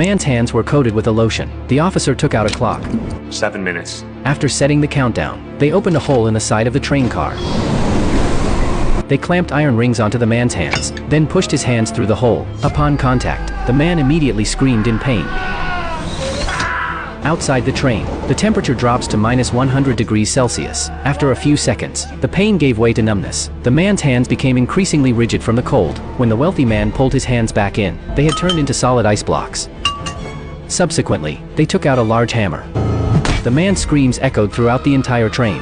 The man's hands were coated with a lotion. The officer took out a clock. 7 minutes. After setting the countdown, they opened a hole in the side of the train car. They clamped iron rings onto the man's hands, then pushed his hands through the hole. Upon contact, the man immediately screamed in pain. Outside the train, the temperature drops to -100 degrees Celsius. After a few seconds, the pain gave way to numbness. The man's hands became increasingly rigid from the cold. When the wealthy man pulled his hands back in, they had turned into solid ice blocks. Subsequently, they took out a large hammer. The man's screams echoed throughout the entire train.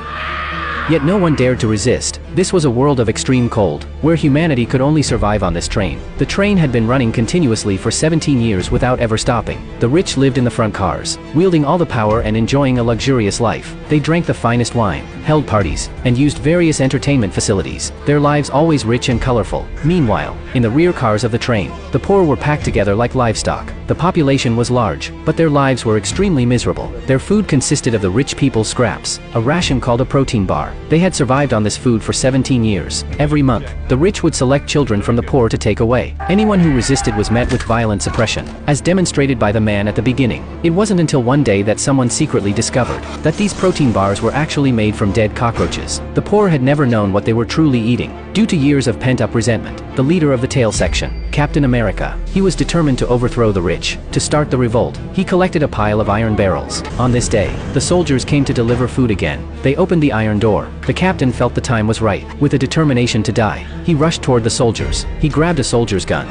Yet no one dared to resist. This was a world of extreme cold, where humanity could only survive on this train. The train had been running continuously for 17 years without ever stopping. The rich lived in the front cars, wielding all the power and enjoying a luxurious life. They drank the finest wine, held parties, and used various entertainment facilities, their lives always rich and colorful. Meanwhile, in the rear cars of the train, the poor were packed together like livestock. The population was large, but their lives were extremely miserable. Their food consisted of the rich people's scraps, a ration called a protein bar. They had survived on this food for 17 years. Every month, the rich would select children from the poor to take away. Anyone who resisted was met with violent suppression, as demonstrated by the man at the beginning. It wasn't until one day that someone secretly discovered that these protein bars were actually made from dead cockroaches. The poor had never known what they were truly eating. Due to years of pent-up resentment, the leader of the tail section, Captain America, he was determined to overthrow the rich. To start the revolt, he collected a pile of iron barrels. On this day, the soldiers came to deliver food again. They opened the iron door. The captain felt the time was right. With a determination to die, he rushed toward the soldiers. He grabbed a soldier's gun.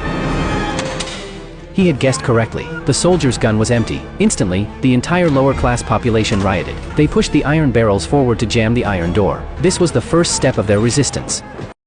He had guessed correctly. The soldier's gun was empty. Instantly, the entire lower-class population rioted. They pushed the iron barrels forward to jam the iron door. This was the first step of their resistance.